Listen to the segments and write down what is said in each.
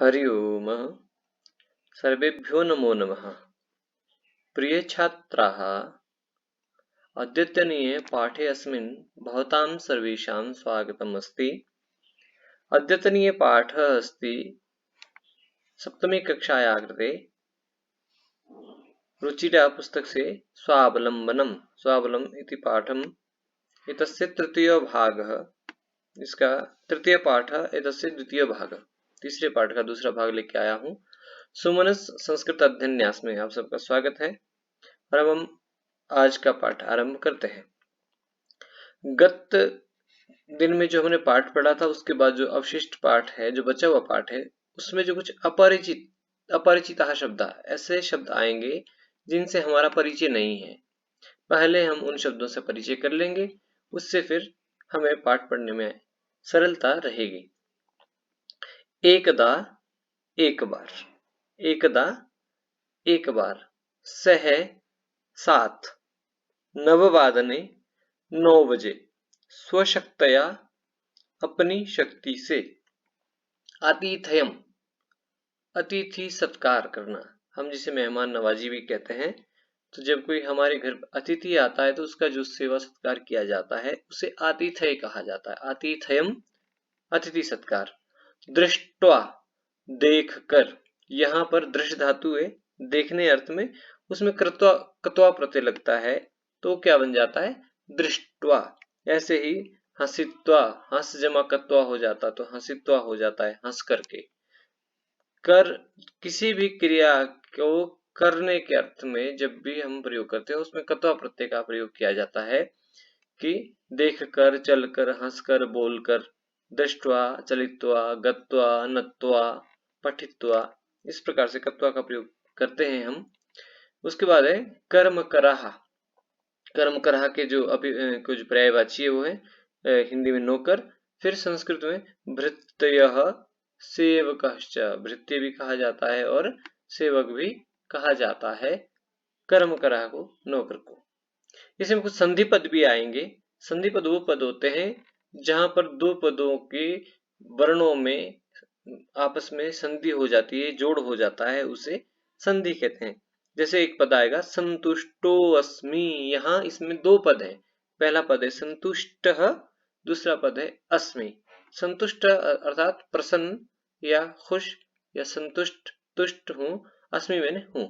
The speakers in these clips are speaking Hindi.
हरि ओम सर्वेभ्यो नमो नमः। प्रिय छात्राः, अद्यतनीये पाठे अस्मिन् भवतां सर्वेषां स्वागतम् अस्ति। अद्यतनीय पाठः अस्ति सप्तमी कक्षायाः कृते रुचिरा पुस्तकस्य स्वावलम्बनम् इति पाठम्। एतस्य तृतीयो भागः, इसका तृतीय पाठ, एतस्य द्वितीय भाग, तीसरे पाठ का दूसरा भाग लेके आया हूँ। सुमनस संस्कृत अध्ययन न्यास में आप सबका स्वागत है और अब हम आज का पाठ आरंभ करते हैं। गत दिन में जो हमने पाठ पढ़ा था उसके बाद जो अवशिष्ट पाठ है, जो बचा हुआ पाठ है, उसमें जो कुछ अपरिचित शब्द, ऐसे शब्द आएंगे जिनसे हमारा परिचय नहीं है। पहले हम उन शब्दों से परिचय कर लेंगे, उससे फिर हमें पाठ पढ़ने में सरलता रहेगी। एकदा एक बार, एकदा एक बार, सह सात, नववादने 9 बजे, स्वशक्तया अपनी शक्ति से, आतिथ्यम अतिथि सत्कार करना, हम जिसे मेहमान नवाजी भी कहते हैं। तो जब कोई हमारे घर अतिथि आता है तो उसका जो सेवा सत्कार किया जाता है उसे आतिथ्य कहा जाता है। आतिथ्यम अतिथि सत्कार। दृष्ट्वा देख कर, यहाँ पर दृश्य धातु है, देखने अर्थ में, उसमें कत्वा प्रत्यय लगता है तो क्या बन जाता है, दृष्ट्वा। ऐसे ही हंसित्वा, हंस जमा कत्वा हो जाता तो हंसित्वा हो जाता है, हंस करके। कर, किसी भी क्रिया को करने के अर्थ में जब भी हम प्रयोग करते हैं उसमें कत्वा प्रत्यय का प्रयोग किया जाता है कि देख कर, चल कर, हंस कर, बोल कर, दृष्ट्वा, चलित्वा, गत्वा, नत्वा, पठित्वा, इस प्रकार से कत्वा का प्रयोग करते हैं हम। उसके बाद है कर्म कराहा। कर्म कराहा के जो अभी कुछ पर्यायवाची है वो है हिंदी में नौकर, फिर संस्कृत में भृत्ययः सेवकश्च, भृत्य भी कहा जाता है और सेवक भी कहा जाता है कर्म कराहा को, नौकर को। इसमें कुछ संधि पद भी आएंगे। संधि पद वो पद होते हैं जहां पर दो पदों के वर्णों में आपस में संधि हो जाती है, जोड़ हो जाता है, उसे संधि कहते हैं। जैसे एक पद आएगा संतुष्टो अस्मि, यहाँ इसमें दो पद है। पहला पद है संतुष्ट, दूसरा पद है अस्मि। संतुष्ट अर्थात प्रसन्न या खुश या संतुष्ट, तुष्ट हूं, अस्मि मैंने हूं।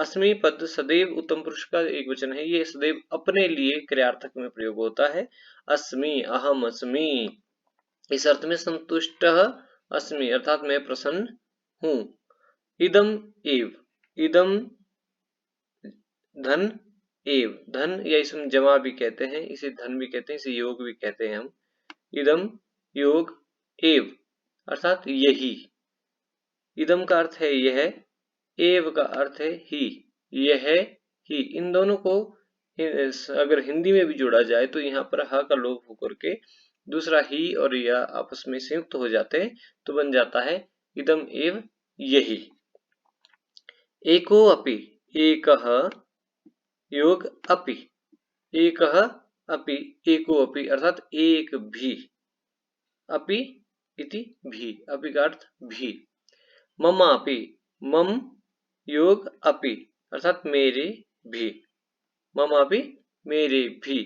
अस्मि पद सदैव उत्तम पुरुष का एक वचन है, ये सदैव अपने लिए क्रियार्थक में प्रयोग होता है। अस्मि, अहम अस्मि, इस अर्थ में संतुष्ट अस्मि अर्थात मैं प्रसन्न हूं। इदम एव, इदम धन एव, धन या इसमें जमा भी कहते हैं, इसे धन भी कहते हैं, इसे योग भी कहते हैं हम। इदम योग, एव अर्थात यही। इदम का अर्थ है यह, एव का अर्थ है ही, यह ही। इन दोनों को अगर हिंदी में भी जोड़ा जाए तो यहाँ पर ह का लोप होकर के दूसरा ही और यह आपस में संयुक्त हो जाते हैं तो बन जाता है इदम एव यही। एको अपि, एकः योग अपि, एकः अपि, एको अपि अर्थात एक भी, अपि इति भी, अपि का अर्थ भी। ममापि, मम योग अपि अर्थात मेरे भी, ममापि मेरे भी।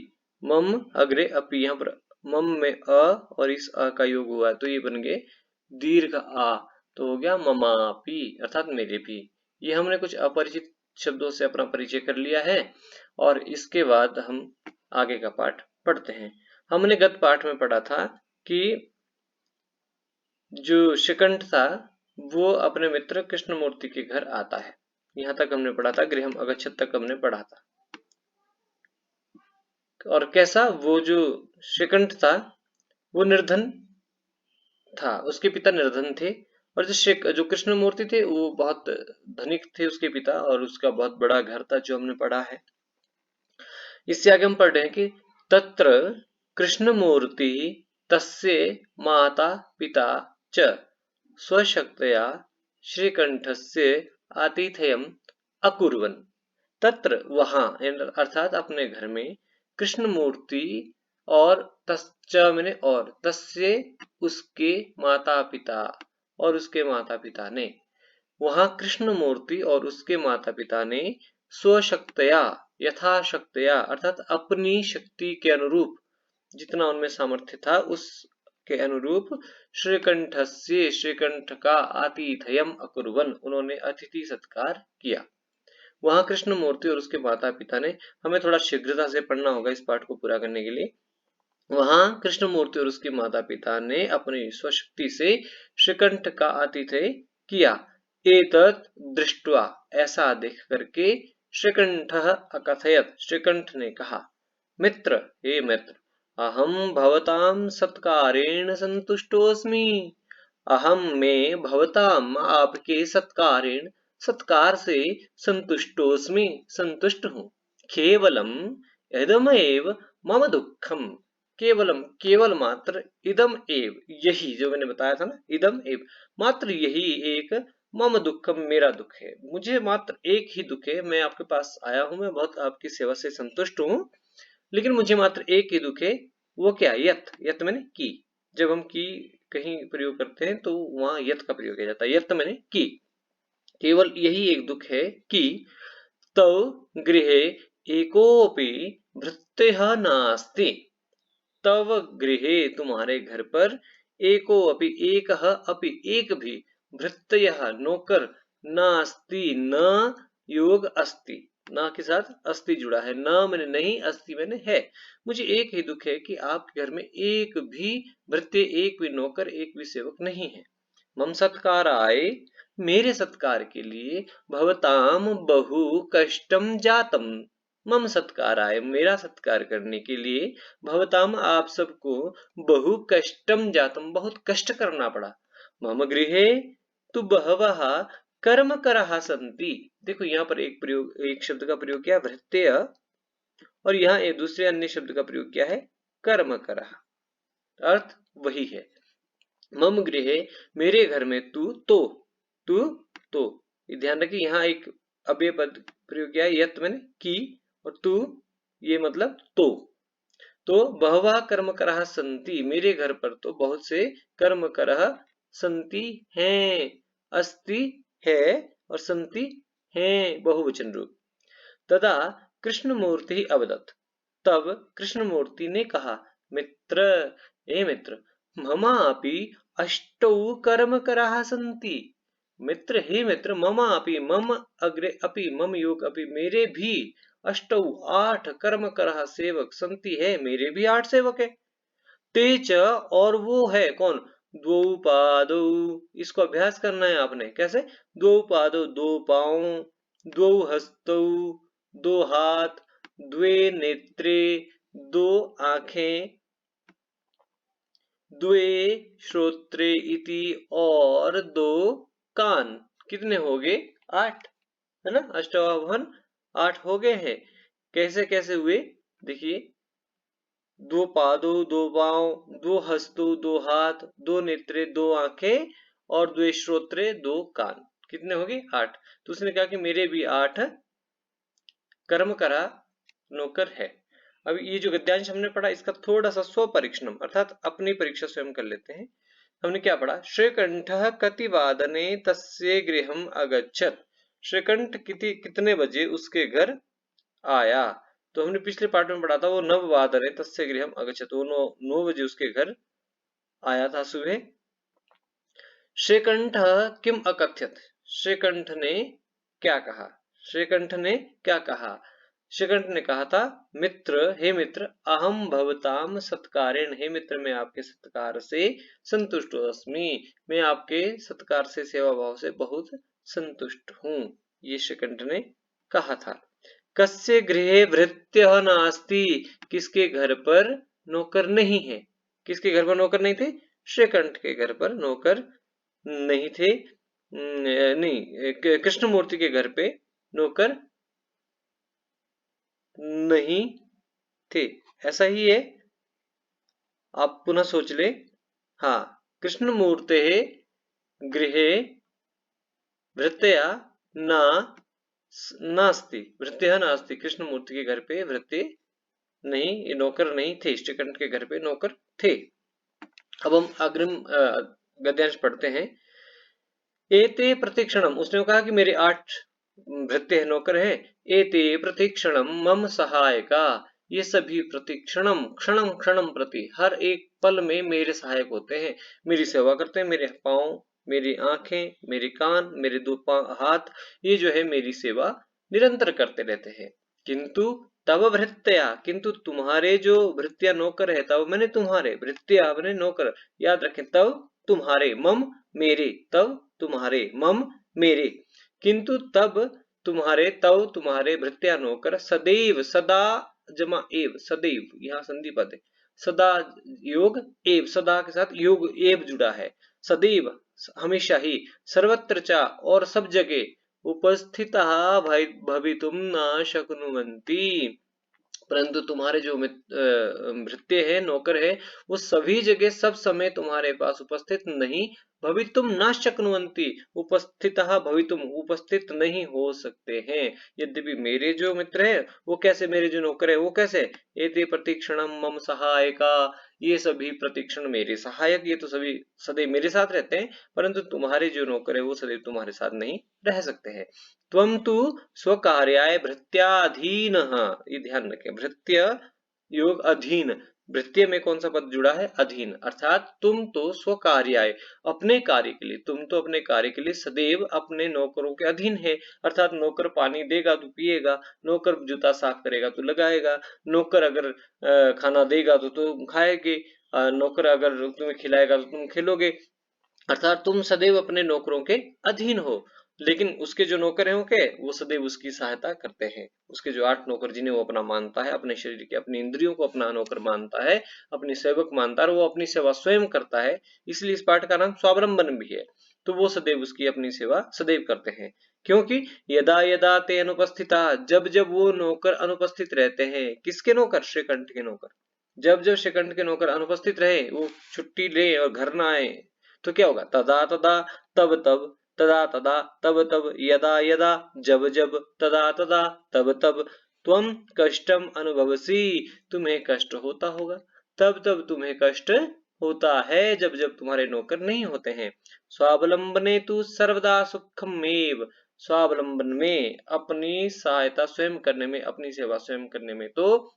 मम अग्रे अपि, यहाँ पर मम में अ और इस अ का योग हुआ तो ये बन गए दीर्घ आ, तो हो गया ममापि अर्थात मेरे भी। ये हमने कुछ अपरिचित शब्दों से अपना परिचय कर लिया है और इसके बाद हम आगे का पाठ पढ़ते हैं। हमने गत पाठ में पढ़ा था कि जो शिखंड था वो अपने मित्र कृष्णमूर्ति के घर आता है। यहाँ तक हमने पढ़ा था, गृहम अगच्छत तक हमने पढ़ा था। और कैसा, वो जो शिखंड था वो निर्धन था, उसके पिता निर्धन थे, और जो कृष्णमूर्ति थे वो बहुत धनिक थे उसके पिता, और उसका बहुत बड़ा घर था जो हमने पढ़ा है। इससे आगे हम पढ़ रहे हैं कि तत्र कृष्णमूर्ति तस्य माता पिता च स्वशक्तया श्रीकंठस्य आतिथ्यम अकुर्वन्। तत्र वहां अर्थात अपने घर में, कृष्णमूर्ति और तस्य मैंने और, तस्य उसके माता पिता, और उसके माता पिता ने। वहां कृष्णमूर्ति और उसके माता पिता ने स्वशक्तया, यथाशक्तया अर्थात अपनी शक्ति के अनुरूप, जितना उनमें सामर्थ्य था उसके अनुरूप, श्रीकंठस्य, श्रीकंठ का आतिथ्यम अकुर्वन्, उन्होंने अतिथि सत्कार किया। वहां कृष्णमूर्ति और उसके माता पिता ने, हमें थोड़ा शीघ्रता से पढ़ना होगा इस पाठ को पूरा करने के लिए। वहां कृष्णमूर्ति और उसके माता पिता ने अपनी स्वशक्ति से श्रीकंठ का आतिथ्य किया। एतत् दृष्ट्वा, ऐसा देख करके, श्रीकंठः अकथयत्, श्रीकंठ ने कहा, मित्र, हे मित्र, अहम भवतां सत्कारेण संतुष्टोऽस्मि। अहम, मैं, भवताम, आपके, सत्कारेण, सत्कार से, संतुष्टोऽस्मि, संतुष्ट हूँ। केवलम इदमेव मम दुःखम, केवलम, केवल मात्र, इदम एव, यही जो मैंने बताया था ना, इदम एव, मात्र यही एक, मम दुःखम, मेरा दुख है, मुझे मात्र एक ही दुख है। मैं आपके पास आया हूं, मैं बहुत आपकी सेवा से संतुष्ट हूं, लेकिन मुझे मात्र एक ही दुख है। वो क्या? यत, यत मैंने की। जब हम की कहीं प्रयोग करते हैं तो वहां यत का प्रयोग किया जाता है। यत मैंने की, केवल यही एक दुख है कि तव गृहे एकोपि भृत्यः नास्ति। तव गृहे, तुम्हारे घर पर, एको अपि, एकः अपि, एक भी, भृत्यः नौकर, नास्ति न, योग अस्ति, न के साथ अस्ति जुड़ा है, न मैंने नहीं, अस्ति मैंने है। मुझे एक ही दुख है कि आपके घर में एक भी भृत्य, एक भी नौकर, एक भी सेवक नहीं है। मम सत्काराय, मेरे सत्कार के लिए, भवताम बहु कष्टम जातम, मम सत्काराय, मेरा सत्कार करने के लिए, भवताम, आप सबको, बहु कष्टम जातम, बहुत कष्ट करना पड़ा। मम गृहे तु बहवः कर्मकरः सन्ति। देखो यहाँ पर एक प्रयोग, एक शब्द का प्रयोग किया भृत्य, और यहाँ एक दूसरे अन्य शब्द का प्रयोग किया है कर्मकरः, अर्थ वही है। मम गृहे, मेरे घर में, तू तो, तू तो, ध्यान रखिए यहाँ एक अव्यय पद प्रयोग किया है, यत मैंने की, और तू ये मतलब तो बहवा कर्म करह संति, मेरे घर पर तो बहुत से कर्म करह संति हैं, अस्ति है, और संति हैं बहुवचन रूप। तदा कृष्णमूर्ति अवदत्, तब कृष्णमूर्ति ने कहा, मित्र, हे मित्र, ममापि अष्टौ कर्मकराः सन्ति। मित्र, हे मित्र, ममापि, मम अग्रे अपि, मम योग अपि, मेरे भी, अष्टौ, 8 कर्मकराः सेवक, सन्ति है, मेरे भी 8 सेवक है। ते च, और वो है कौन? द्वौ पादौ, इसको अभ्यास करना है आपने, कैसे? द्वौ पादौ, दो पांव, द्वौ हस्तौ, दो हाथ, द्वे नेत्रे, दो आंखें, द्वे श्रोत्रे इति, और दो कान। कितने हो गए? 8, है ना? अष्टावधान 8 हो गए हैं। कैसे कैसे हुए? देखिए, दो पादों, दो पांव, दो हस्तों, दो हाथ, दो नेत्रे, दो आंखें, और द्वे श्रोत्रे, दो कान। कितने हो गए? 8। तो उसने कहा कि मेरे भी 8 कर्म करा नौकर है। अब ये जो गद्यांश हमने पढ़ा, इसका थोड़ा सा स्व परीक्षण अर्थात अपनी परीक्षा स्वयं कर लेते हैं। हमने क्या पढ़ा? श्रीकंठः कतिवादने तस्य गृहम् अगच्छत्। श्रीकंठ कितने बजे उसके घर आया? तो हमने पिछले पार्ट में पढ़ा था, वो नववादने तस्य गृहम् अगच्छत्, वो 9 बजे उसके घर आया था सुबह। श्रीकंठः किम अकथयत्, श्रीकंठ ने क्या कहा? श्रीकंठ ने क्या कहा? श्रीकंठ ने कहा था, मित्र, हे मित्र, अहम भवताम सत्कारेण, हे मित्र, मैं आपके सत्कार से संतुष्ट अस्मि, मैं आपके सत्कार से, सेवा भाव से बहुत संतुष्ट हूँ, ये श्रीकंठ ने कहा था। कस्य गृहे भृत्यः नास्ति, किसके घर पर नौकर नहीं है? किसके घर पर नौकर नहीं थे? श्रीकंठ के घर पर नौकर नहीं थे, नहीं, कृष्णमूर्ति के घर पे नौकर नहीं थे, ऐसा ही है। आप पुनः सोच ले। हाँ, कृष्णमूर्ते गृहे भृत्या न नास्ति, भृत्य नास्ति, कृष्णमूर्ति के घर पे भृत्य नहीं, ये नौकर नहीं थे, श्रीकंठ के घर पे नौकर थे। अब हम अग्रिम गद्यांश पढ़ते हैं। एते प्रतिक्षणम, उसने कहा कि मेरे 8 भृत्य नौकर है। एते प्रतिक्षणम मम सहायका, ये सभी प्रतिक्षणम क्षणम क्षणम प्रति, हर एक पल में मेरे सहायक होते हैं, मेरी सेवा करते हैं। मेरे पाँव, मेरी आंखें, मेरे कान, मेरे दो हाथ, ये जो है मेरी सेवा निरंतर करते रहते हैं। किंतु तब भृत्या, किंतु तुम्हारे जो भृत्या नौकर है, तब मैंने तुम्हारे, भृत्या मैंने नौकर, याद रखें, तब तुम्हारे, मम मेरे, तब तुम्हारे, मम मेरे, किंतु तब तुम्हारे, तब तुम्हारे भृत्या नौकर सदैव, सदा जमा एव, सदैव यहाँ संधि पद है, सदा योग एव, सदा के साथ योग एव जुड़ा है, सदैव हमेशा ही, सर्वत्र चा और सब जगह, उपस्थितः भवितुम न शक्नुवन्ति, परंतु तुम्हारे जो भृत्य है, नौकर है, वो सभी जगह सब समय तुम्हारे पास उपस्थित नहीं, भवितुम न शक्नुवन्ति, उपस्थितः भवितुम, उपस्थित नहीं हो सकते हैं। यद्यपि मेरे जो मित्र है वो कैसे, मेरे जो नौकर है वो कैसे, एते प्रतिक्षणम मम सहायका, ये सभी प्रतिक्षण मेरे सहायक, ये तो सभी सदैव मेरे साथ रहते हैं, परंतु तुम्हारे जो नौकर है वो सदैव तुम्हारे साथ नहीं रह सकते हैं। त्वं तु स्वकार्याय भृत्याधीनः, ये ध्यान रखें, भृत्य योग अधीन, भृत्य में कौन सा पद जुड़ा है, अधीन, अर्थात तुम तो स्वकार्याय, अपने कार्य के लिए, तुम तो अपने कार्य के लिए सदैव अपने नौकरों के अधीन है, अर्थात नौकर पानी देगा तो पिएगा, नौकर जूता साफ करेगा तो लगाएगा, नौकर अगर खाना देगा तो तुम खाएगे, नौकर अगर तुम्हें खिलाएगा तो तुम खिलोगे, अर्थात तुम सदैव अपने नौकरों के अधीन हो। लेकिन उसके जो नौकर हैं वो क्या, वो सदैव उसकी सहायता करते हैं। उसके जो 8 नौकर जिन्हें वो अपना मानता है, अपने शरीर के, अपनी इंद्रियों को अपना नौकर मानता है, अपनी सेवक मानता है, और वो अपनी सेवा स्वयं करता है, इसलिए इस पाठ का नाम स्वावलंबन भी है। तो वो सदैव उसकी अपनी सेवा सदैव करते हैं, क्योंकि यदा यदा ते अनुपस्थिता, जब जब वो नौकर अनुपस्थित रहते हैं, किसके नौकर, श्रीकंठ के नौकर, जब जब श्रीकंठ के नौकर अनुपस्थित रहे, वो छुट्टी ले और घर ना आए, तो क्या होगा, तदा तदा, तब तब, तदा तदा, तब तब, यदा यदा, जब जब, तदा तदा, तब तब, त्वम कष्टम अनुभवसी, तुम्हें कष्ट होता होगा, तब तब तुम्हें कष्ट होता है, जब जब तुम्हारे नौकर नहीं होते हैं। स्वावलंबने तु सर्वदा सुखमेव, स्वावलंबन में, अपनी सहायता स्वयं करने में, अपनी सेवा स्वयं करने में तो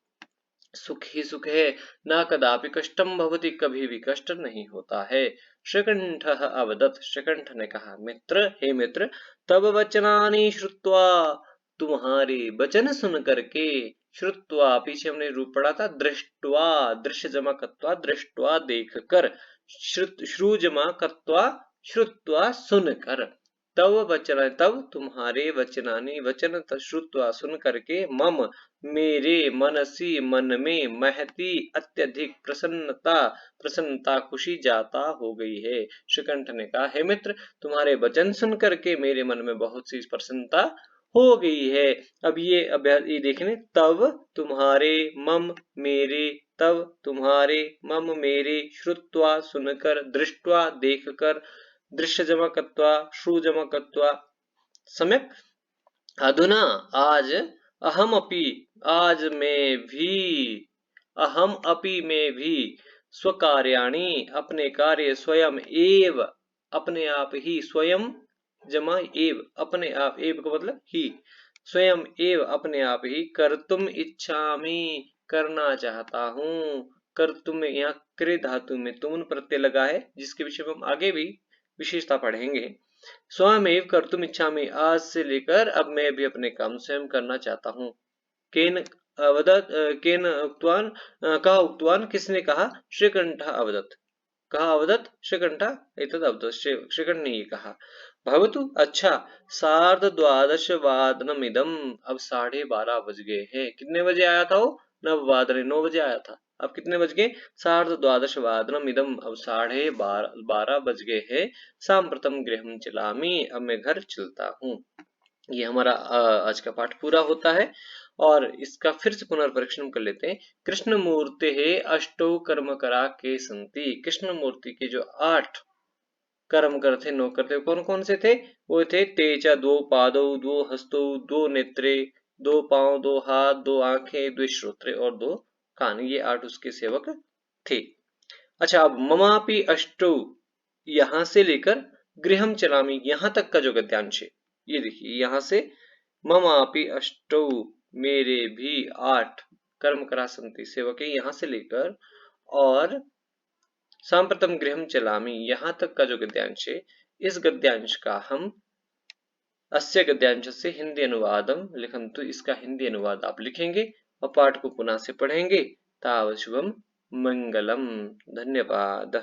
सुख ही सुख है, न कदापि कष्टम भवति, कभी भी कष्ट नहीं होता है। श्रीकंठ अवदत्, श्रीकंठ ने कहा, मित्र, हे मित्र, तब वचनानि श्रुत्वा, तुम्हारे वचन सुन करके, श्रुत्वा पीछे हमने रूप पढ़ा था, दृष्टवा, दृश्य जमा कत्वा, दृष्टवा देख कर, श्रु जमा कत्वा, श्रुत्वा सुन कर, तव वचन, तब तुम्हारे वचनानि, वचन श्रुत्वा सुन करके, मम मेरे, मनसी मन में, महती अत्यधिक प्रसन्नता, प्रसन्नता खुशी जाता हो गई है। श्रीकंठ ने कहा, हे मित्र, तुम्हारे वचन सुन करके मेरे मन में बहुत सी प्रसन्नता हो गई है। अब ये अभ्यास, ये देखने, तब तुम्हारे, मम मेरे, तब तुम्हारे, मम मेरे, श्रुत्वा सुनकर, दृष्टवा देखकर, दृश्य जमा कत्वा, श्रु जमा कत्वा, सम्यक। अधुना आज, अहम अपि, आज मैं भी, अहम अपि में भी, स्वकार्याणि अपने कार्य, स्वयं एव अपने आप ही, स्वयं जमा एव अपने आप, एव का मतलब ही, स्वयं एव अपने आप ही, कर्तुम इच्छामि करना चाहता हूँ, कर्तुम में यहाँ क्रिय धातु में तुम प्रत्यय लगा है, जिसके विषय में हम आगे भी विशेषता पढ़ेंगे। स्वयमेव कर्तुम इच्छामि, आज से लेकर अब मैं भी अपने काम स्वयं करना चाहता हूँ। केन अवदत्, केन उक्तवान, कहा उक्तवान, किसने कहा, श्रीकंठ अवदत्, कहा अवदत्, श्रीकंठ एतद् अवदत्, श्रीकंठ ने ये कहा। भवतु, अच्छा, 12:30 अब 12:30 बज गए हैं। कितने बजे आया था वो, 9 बजे आया था, अब कितने बज गए, 12:30 अब 12:30 बज गए हैं। सांप्रतम गृहं चलामि, अब मैं घर चलता हूँ। ये हमारा आज का पाठ पूरा होता है, और इसका फिर से पुनर्परीक्षण कर लेते हैं। कृष्ण मूर्ति है अष्टो कर्म करा के संति, कृष्ण मूर्ति के जो 8 कर्म करते, नौकर थे, कौन कौन से थे, वो थे, तेजा 2 पादौ, 2 हस्तौ, 2 नेत्रे, 2 पांव, 2 हाथ, 2 आंखें, 2 श्रोत्रे और 2 कान, ये 8 उसके सेवक थे। अच्छा, अब ममापि अष्टौ, यहां से लेकर गृहं चलामि यहाँ तक का जो गद्यांश है, ये देखिए यहाँ से ममापि अष्टौ, मेरे भी 8 कर्म करा संति सेवके यहाँ से लेकर और सांप्रतम गृहं चलामि यहाँ तक का जो गद्यांश है, इस गद्यांश का हम अस्य गद्यांशस्य हिंदी अनुवादम लिखन्तु, इसका हिंदी अनुवाद आप लिखेंगे और पाठ को पुनः से पढ़ेंगे। तावत् शुभम मंगलम। धन्यवाद।